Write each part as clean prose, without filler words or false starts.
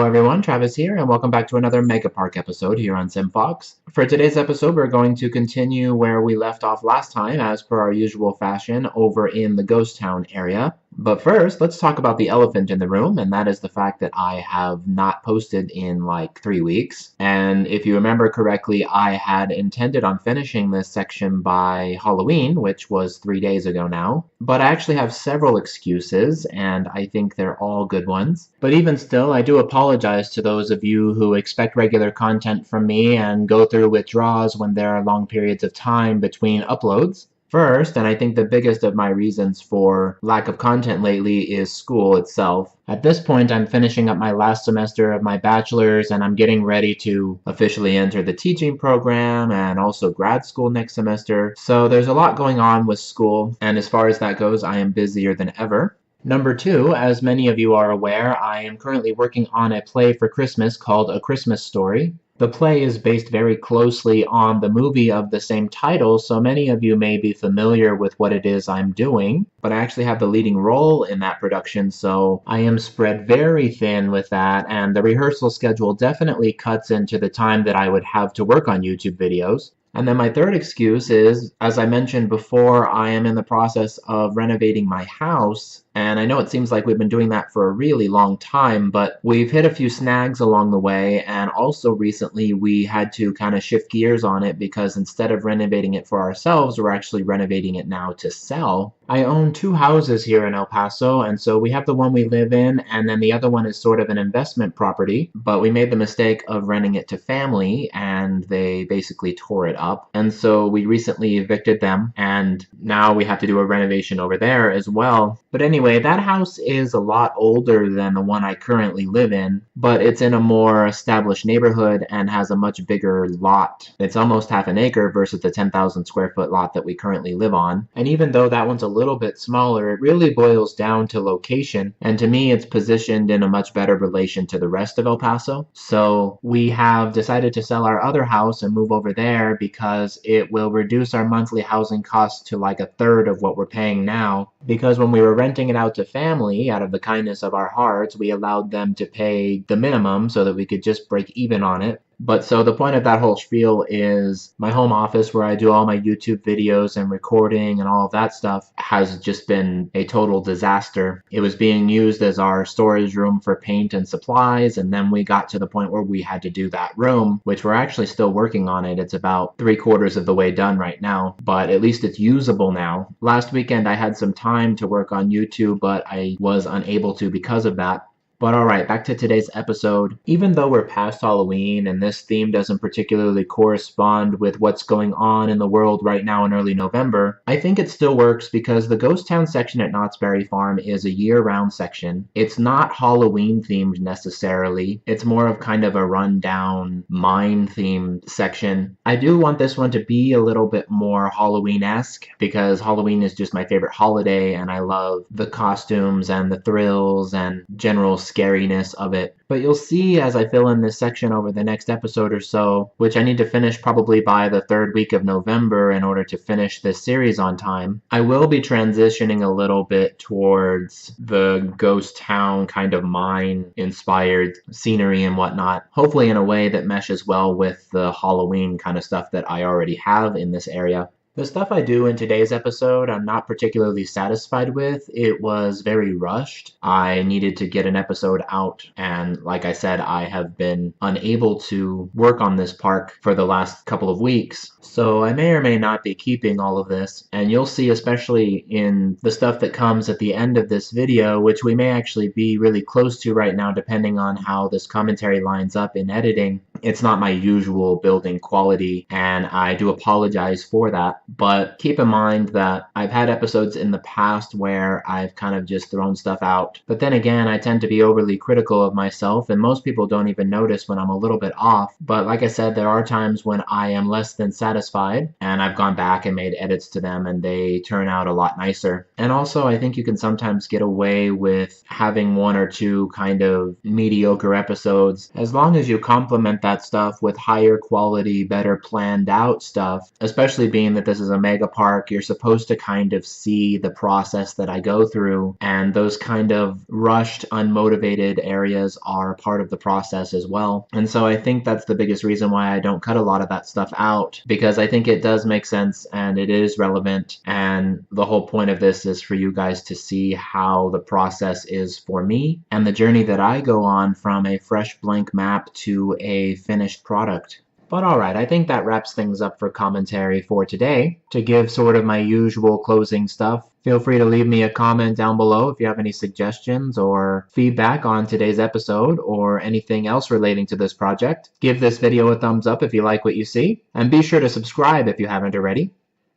everyone, Travis here, and welcome back to another Mega Park episode here on SimFox. For today's episode, we're going to continue where we left off last time, as per our usual fashion, over in the Ghost Town area. But first, let's talk about the elephant in the room, and that is the fact that I have not posted in like 3 weeks. And if you remember correctly, I had intended on finishing this section by Halloween, which was 3 days ago now. But I actually have several excuses, and I think they're all good ones. But even still, I do apologize to those of you who expect regular content from me and go through withdrawals when there are long periods of time between uploads. First, and I think the biggest of my reasons for lack of content lately, is school itself. At this point, I'm finishing up my last semester of my bachelor's and I'm getting ready to officially enter the teaching program and also grad school next semester. So there's a lot going on with school, and as far as that goes, I am busier than ever. Number two, as many of you are aware, I am currently working on a play for Christmas called A Christmas Story. The play is based very closely on the movie of the same title, so many of you may be familiar with what it is I'm doing, but I actually have the leading role in that production, so I am spread very thin with that, and the rehearsal schedule definitely cuts into the time that I would have to work on YouTube videos. And then my third excuse is, as I mentioned before, I am in the process of renovating my house. And I know it seems like we've been doing that for a really long time, but we've hit a few snags along the way. And also recently we had to kind of shift gears on it because instead of renovating it for ourselves, we're actually renovating it now to sell. I own 2 houses here in El Paso, and so we have the one we live in, and then the other one is sort of an investment property. But we made the mistake of renting it to family, and they basically tore it up. And so we recently evicted them, and now we have to do a renovation over there as well. But anyway, that house is a lot older than the one I currently live in, but it's in a more established neighborhood and has a much bigger lot. It's almost half an acre versus the 10,000 square foot lot that we currently live on. And even though that one's a little bit smaller, it really boils down to location, and to me it's positioned in a much better relation to the rest of El Paso. So we have decided to sell our other house and move over there because it will reduce our monthly housing costs to like 1/3 of what we're paying now. Because when we were renting it out to family, out of the kindness of our hearts, we allowed them to pay the minimum so that we could just break even on it. But so the point of that whole spiel is my home office where I do all my YouTube videos and recording and all of that stuff has just been a total disaster. It was being used as our storage room for paint and supplies, and then we got to the point where we had to do that room, which we're actually still working on it. It's about 3/4 of the way done right now, but at least it's usable now. Last weekend I had some time to work on YouTube, but I was unable to because of that. But alright, back to today's episode. Even though we're past Halloween and this theme doesn't particularly correspond with what's going on in the world right now in early November, I think it still works because the Ghost Town section at Knott's Berry Farm is a year-round section. It's not Halloween themed necessarily. It's more of kind of a rundown mine themed section. I do want this one to be a little bit more Halloween-esque because Halloween is just my favorite holiday and I love the costumes and the thrills and general scariness of it. But you'll see as I fill in this section over the next episode or so, which I need to finish probably by the 3rd week of November in order to finish this series on time, I will be transitioning a little bit towards the ghost town kind of mine-inspired scenery and whatnot, hopefully in a way that meshes well with the Halloween kind of stuff that I already have in this area. The stuff I do in today's episode I'm not particularly satisfied with. It was very rushed. I needed to get an episode out, and like I said, I have been unable to work on this park for the last couple of weeks. So I may or may not be keeping all of this, and you'll see especially in the stuff that comes at the end of this video, which we may actually be really close to right now depending on how this commentary lines up in editing. It's not my usual building quality, and I do apologize for that. But keep in mind that I've had episodes in the past where I've kind of just thrown stuff out. But then again, I tend to be overly critical of myself, and most people don't even notice when I'm a little bit off. But like I said, there are times when I am less than satisfied, and I've gone back and made edits to them, and they turn out a lot nicer. And also, I think you can sometimes get away with having 1 or 2 kind of mediocre episodes, as long as you complement that that stuff with higher quality, better planned out stuff, especially being that this is a mega park. You're supposed to kind of see the process that I go through, and those kind of rushed, unmotivated areas are part of the process as well. And so I think that's the biggest reason why I don't cut a lot of that stuff out, because I think it does make sense and it is relevant, and the whole point of this is for you guys to see how the process is for me and the journey that I go on from a fresh blank map to a finished product. But alright, I think that wraps things up for commentary for today. To give sort of my usual closing stuff, feel free to leave me a comment down below if you have any suggestions or feedback on today's episode or anything else relating to this project. Give this video a thumbs up if you like what you see, and be sure to subscribe if you haven't already.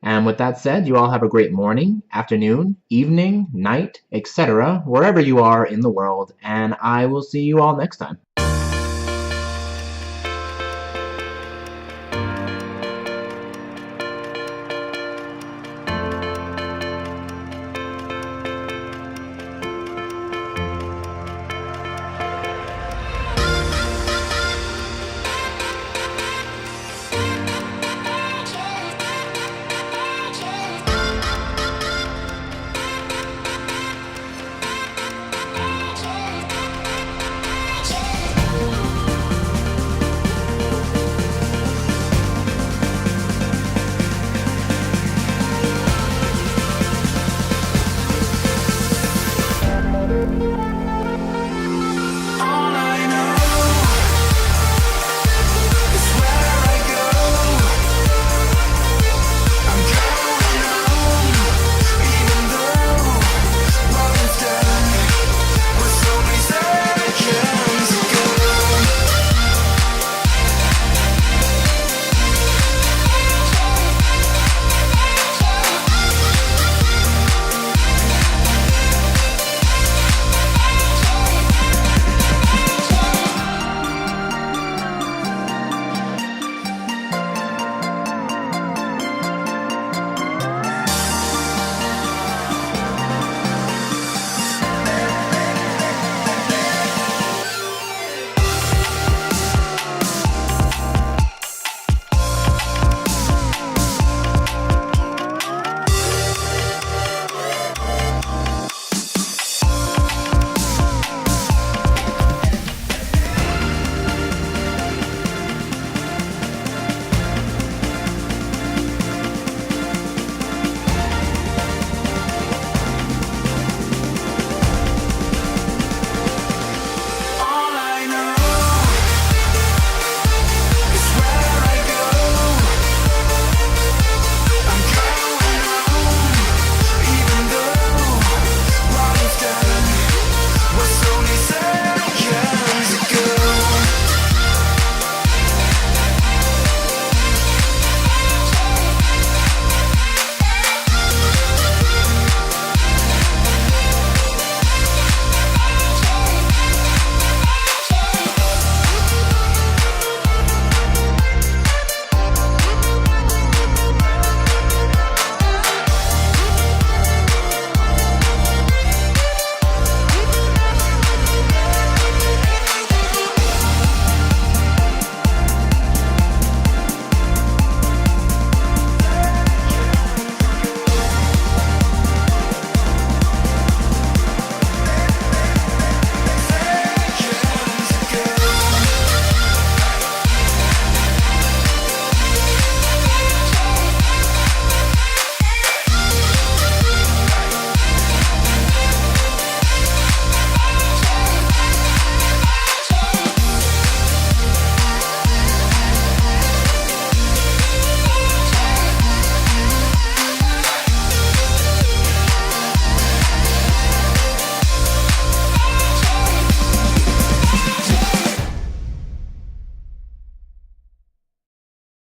And with that said, you all have a great morning, afternoon, evening, night, etc., wherever you are in the world, and I will see you all next time.